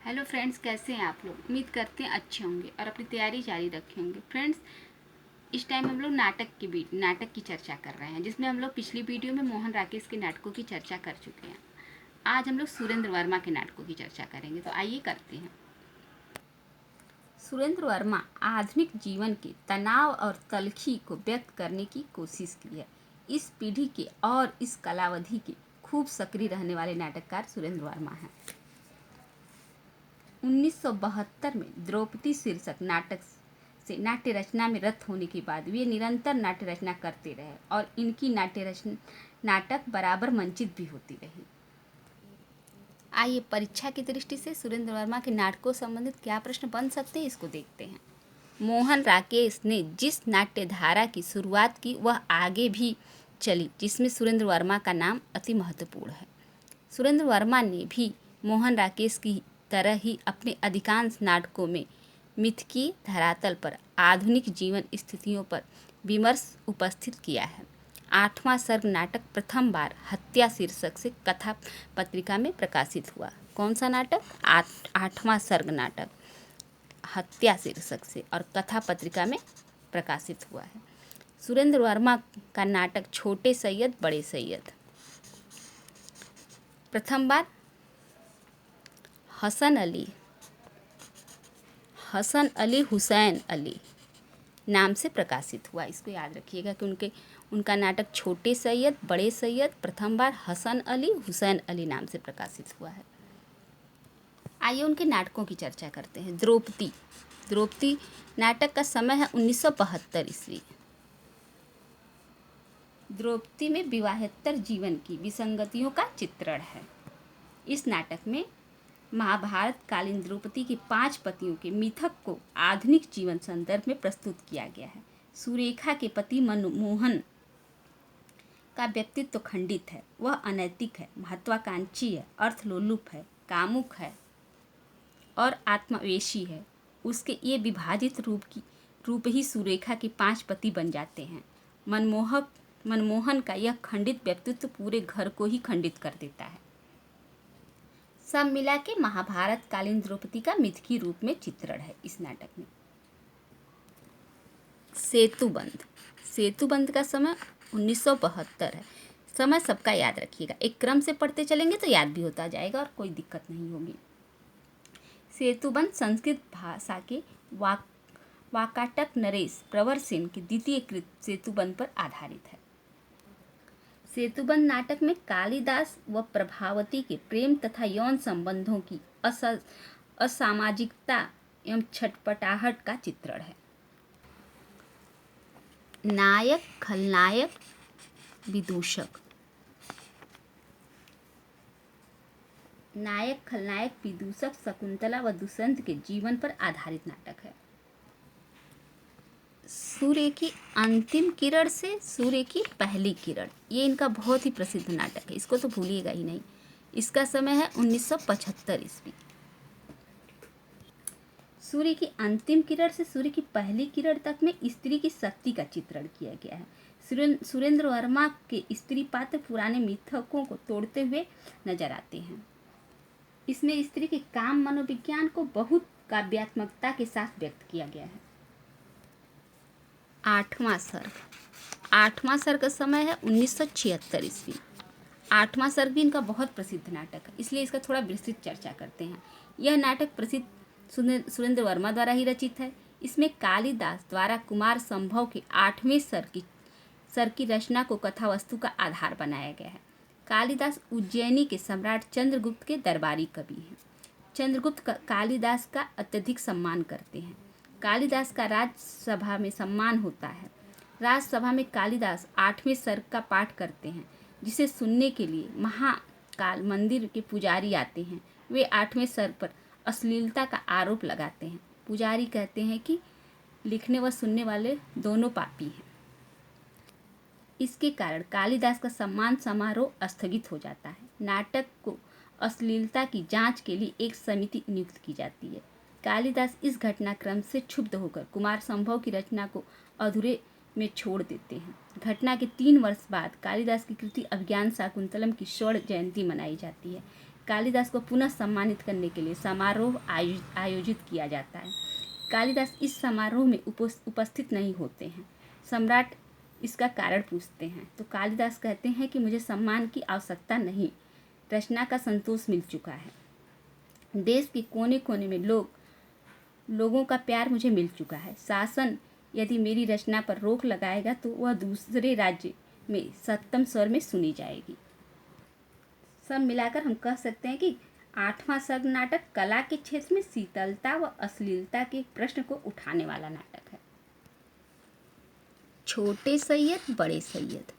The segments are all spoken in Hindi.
हेलो फ्रेंड्स, कैसे हैं आप लोग। उम्मीद करते हैं अच्छे होंगे और अपनी तैयारी जारी रखे होंगे। फ्रेंड्स, इस टाइम हम लोग नाटक की चर्चा कर रहे हैं, जिसमें हम लोग पिछली वीडियो में मोहन राकेश के नाटकों की चर्चा कर चुके हैं। आज हम लोग सुरेंद्र वर्मा के नाटकों की चर्चा करेंगे, तो आइए करते हैं। सुरेंद्र वर्मा आधुनिक जीवन के तनाव और तलखी को व्यक्त करने की कोशिश की है। इस पीढ़ी के और इस कलावधि के खूब सक्रिय रहने वाले नाटककार सुरेंद्र वर्मा हैं। 1972 में द्रौपदी शीर्षक नाटक से नाट्य रचना में रत होने के बाद वे निरंतर नाट्य रचना करते रहे और इनकी नाटक बराबर मंचित भी होती रही। आइए परीक्षा की दृष्टि से सुरेंद्र वर्मा के नाटकों संबंधित क्या प्रश्न बन सकते हैं, इसको देखते हैं। मोहन राकेश ने जिस नाट्य धारा की शुरुआत की वह आगे भी चली, जिसमें सुरेंद्र वर्मा का नाम अति महत्वपूर्ण है। सुरेंद्र वर्मा ने भी मोहन राकेश की तरह ही अपने अधिकांश नाटकों में मिथकीय धरातल पर आधुनिक जीवन स्थितियों पर विमर्श उपस्थित किया है। 8वां सर्ग नाटक प्रथम बार हत्या शीर्षक से कथा पत्रिका में प्रकाशित हुआ। कौन सा नाटक? 8वां सर्ग नाटक हत्या शीर्षक से और कथा पत्रिका में प्रकाशित हुआ है। सुरेंद्र वर्मा का नाटक छोटे सैयद बड़े सैयद प्रथम बार हसन अली हुसैन अली नाम से प्रकाशित हुआ। इसको याद रखिएगा कि उनका नाटक छोटे सैयद बड़े सैयद प्रथम बार हसन अली हुसैन अली नाम से प्रकाशित हुआ है। आइए उनके नाटकों की चर्चा करते हैं। द्रौपदी नाटक का समय है 1972 ईस्वी। द्रौपदी में विवाहेतर जीवन की विसंगतियों का चित्रण है। इस नाटक में महाभारत कालीन द्रौपदी के 5 पतियों के मिथक को आधुनिक जीवन संदर्भ में प्रस्तुत किया गया है। सुरेखा के पति मनमोहन का व्यक्तित्व खंडित है। वह अनैतिक है, महत्वाकांक्षी है, अर्थलोलुप है, कामुक है और आत्मवेशी है। उसके ये विभाजित रूप ही सुरेखा के 5 पति बन जाते हैं। मनमोहन का यह खंडित व्यक्तित्व पूरे घर को ही खंडित कर देता है। सब मिला के महाभारत कालीन द्रौपदी का मिथकीय रूप में चित्रण है इस नाटक में। सेतुबंध का समय 1972 है। समय सबका याद रखिएगा, एक क्रम से पढ़ते चलेंगे तो याद भी होता जाएगा और कोई दिक्कत नहीं होगी। सेतुबंध संस्कृत भाषा के वाकाटक नरेश प्रवर सेन के द्वितीय कृत सेतुबंध पर आधारित है। सेतुबंध नाटक में कालिदास व प्रभावती के प्रेम तथा यौन संबंधों की असामाजिकता एवं छटपटाहट का चित्रण है। नायक खलनायक विदूषक शकुंतला व दुष्यंत के जीवन पर आधारित नाटक है। सूर्य की अंतिम किरण से सूर्य की पहली किरण, ये इनका बहुत ही प्रसिद्ध नाटक है, इसको तो भूलिएगा ही नहीं। इसका समय है 1975 ईस्वी। सूर्य की अंतिम किरण से सूर्य की पहली किरण तक में स्त्री की शक्ति का चित्रण किया गया है। सुरेंद्र वर्मा के स्त्री पात्र पुराने मिथकों को तोड़ते हुए नजर आते हैं। इसमें स्त्री के काम मनोविज्ञान को बहुत काव्यात्मकता के साथ व्यक्त किया गया है। 8वां सर्ग का समय है 1976 ईस्वी। 8वां सर्ग भी इनका बहुत प्रसिद्ध नाटक है, इसलिए इसका थोड़ा विस्तृत चर्चा करते हैं। यह नाटक प्रसिद्ध सुरेंद्र वर्मा द्वारा ही रचित है। इसमें कालिदास द्वारा कुमार संभव के 8वें सर्ग की रचना को कथावस्तु का आधार बनाया गया है। कालिदास उज्जैनी के सम्राट चंद्रगुप्त के दरबारी कवि हैं। चंद्रगुप्त कालिदास का अत्यधिक सम्मान करते हैं। कालिदास का राजसभा में सम्मान होता है। राजसभा में कालिदास 8वें सर्ग का पाठ करते हैं, जिसे सुनने के लिए महाकाल मंदिर के पुजारी आते हैं। वे 8वें सर्ग पर अश्लीलता का आरोप लगाते हैं। पुजारी कहते हैं कि लिखने व सुनने वाले दोनों पापी हैं। इसके कारण कालिदास का सम्मान समारोह स्थगित हो जाता है। नाटक को अश्लीलता की जांच के लिए एक समिति नियुक्त की जाती है। कालिदास इस घटनाक्रम से क्षुब्ध होकर कुमार संभव की रचना को अधूरे में छोड़ देते हैं। घटना के 3 वर्ष बाद कालिदास की कृति अभिज्ञान शाकुंतलम की स्वर्ण जयंती मनाई जाती है। कालिदास को पुनः सम्मानित करने के लिए समारोह आयोजित किया जाता है। कालिदास इस समारोह में उपस्थित नहीं होते हैं। सम्राट इसका कारण पूछते हैं तो कालिदास कहते हैं कि मुझे सम्मान की आवश्यकता नहीं, रचना का संतोष मिल चुका है। देश के कोने कोने में लोगों का प्यार मुझे मिल चुका है। शासन यदि मेरी रचना पर रोक लगाएगा तो वह दूसरे राज्य में सप्तम स्वर में सुनी जाएगी। सब मिलाकर हम कह सकते हैं कि 8वां सर्ग नाटक कला के क्षेत्र में शीतलता व अश्लीलता के प्रश्न को उठाने वाला नाटक है। छोटे सैयद बड़े सैयद।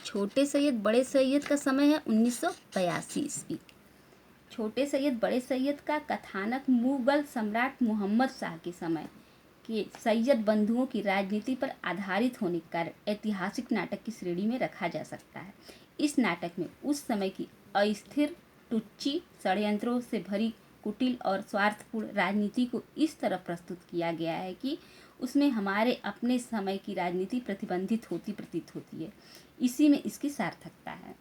छोटे सैयद बड़े सैयद का समय है 1982 ईस्वी। छोटे सैयद बड़े सैयद का कथानक मुगल सम्राट मोहम्मद शाह के समय के सैयद बंधुओं की राजनीति पर आधारित होने के कारण ऐतिहासिक नाटक की श्रेणी में रखा जा सकता है। इस नाटक में उस समय की अस्थिर, टुच्ची, षड्यंत्रों से भरी कुटिल और स्वार्थपूर्ण राजनीति को इस तरह प्रस्तुत किया गया है कि उसमें हमारे अपने समय की राजनीति प्रतिबंधित होती प्रतीत होती है। इसी में इसकी सार्थकता है।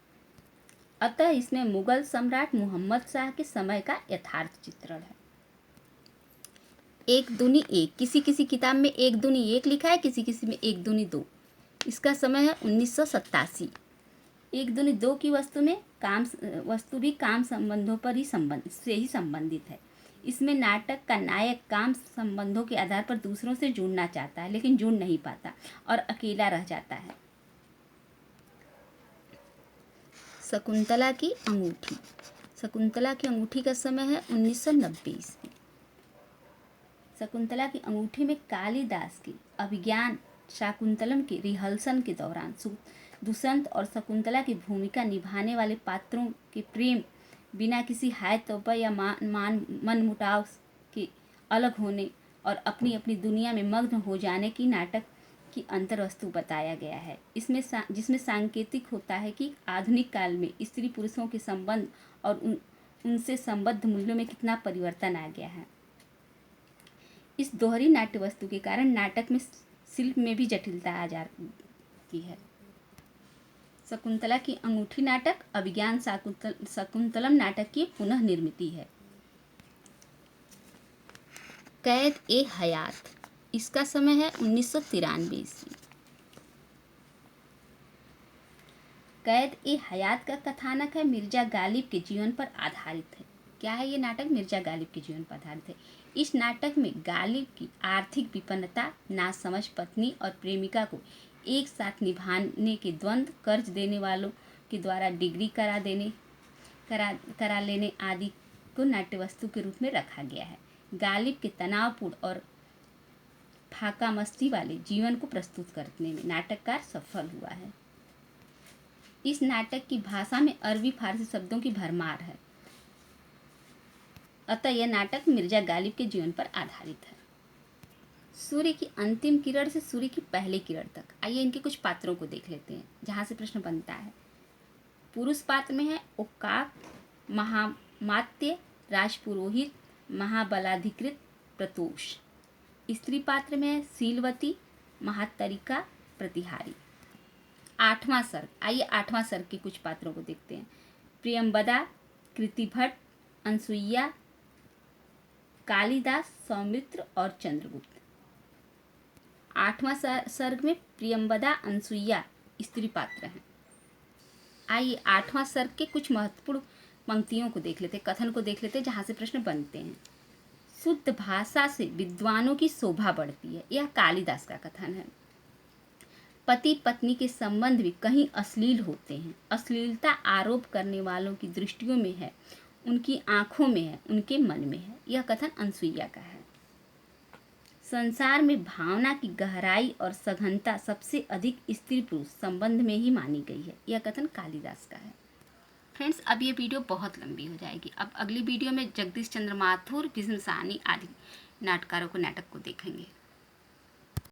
अतः इसमें मुगल सम्राट मोहम्मद शाह के समय का यथार्थ चित्रण है। एक दूनी एक, किसी किसी किताब में एक दूनी एक लिखा है, किसी किसी में एक दूनी दो। इसका समय है 1987। एक दूनी दो की वस्तु भी काम संबंधों पर ही संबंधित है। इसमें नाटक का नायक काम संबंधों के आधार पर दूसरों से जुड़ना चाहता है लेकिन जुड़ नहीं पाता और अकेला रह जाता है। शकुंतला की अंगूठी। शकुंतला की अंगूठी का समय है 1990 ईस्वी। शकुंतला की अंगूठी में कालिदास की अभिज्ञान शाकुंतलम के रिहर्सल के दौरान दुष्यंत और शकुंतला की भूमिका निभाने वाले पात्रों के प्रेम, बिना किसी हाय तौबा या मनमुटाव के अलग होने और अपनी अपनी दुनिया में मग्न हो जाने की नाटक की अंतर्वस्तु बताया गया है। जिसमें सांकेतिक होता है कि आधुनिक काल में स्त्री पुरुषों के संबंध और उनसे संबद्ध मूल्यों में कितना परिवर्तन आ गया है। इस दोहरी नाट्य वस्तु के कारण नाटक में शिल्प में भी जटिलता आ जाती है। शकुंतला की अंगूठी नाटक अभिज्ञान शाकुंतलम नाटक की पुनः निर्मिति है। कैद ए हयात। इसका समय है 1993 ईस्वी। कैद ए हयात का कथानक है मिर्जा गालिब के जीवन पर आधारित है। क्या है ये नाटक? मिर्जा गालिब के जीवन पर आधारित है। इस नाटक में गालिब की आर्थिक विपन्नता, नासमझ पत्नी और प्रेमिका को एक साथ निभाने के द्वंद्व, कर्ज देने वालों के द्वारा डिग्री करा लेने आदि को नाट्य वस्तु के रूप में रखा गया है। गालिब के तनावपूर्ण और फाका मस्ती वाले जीवन को प्रस्तुत करने में नाटककार सफल हुआ है। इस नाटक की भाषा में अरबी फारसी शब्दों की भरमार है। अतः यह नाटक मिर्जा गालिब के जीवन पर आधारित है। सूर्य की अंतिम किरण से सूर्य की पहली किरण तक। आइए इनके कुछ पात्रों को देख लेते हैं जहाँ से प्रश्न बनता है। पुरुष पात्र में है ओकाक, महामात्य, राजपुरोहित, महाबलाधिकृत, प्रतोष। स्त्री पात्र में है शीलवती, महातरिका, प्रतिहारी। 8वां सर्ग। आइए 8वां सर्ग के कुछ पात्रों को देखते हैं। प्रियंवदा, कृतिभट्ट, अनसुईया, कालिदास, सौमित्र और चंद्रगुप्त। 8वां सर्ग में प्रियंवदा, अनसुईया स्त्री पात्र हैं। आइए 8वां सर्ग के कुछ महत्वपूर्ण पंक्तियों को देख लेते, कथन को देख लेते जहाँ से प्रश्न बनते हैं। शुद्ध भाषा से विद्वानों की शोभा बढ़ती है, यह कालिदास का कथन है। पति पत्नी के संबंध भी कहीं अश्लील होते हैं। अश्लीलता आरोप करने वालों की दृष्टियों में है, उनकी आंखों में है, उनके मन में है, यह कथन अनसुईया का है। संसार में भावना की गहराई और सघनता सबसे अधिक स्त्री पुरुष संबंध में ही मानी गई है, यह कथन कालिदास का है। फ्रेंड्स, अब ये वीडियो बहुत लंबी हो जाएगी। अब अगली वीडियो में जगदीश चंद्र माथुर, भीष्म साहनी आदि नाटककारों को नाटक को देखेंगे।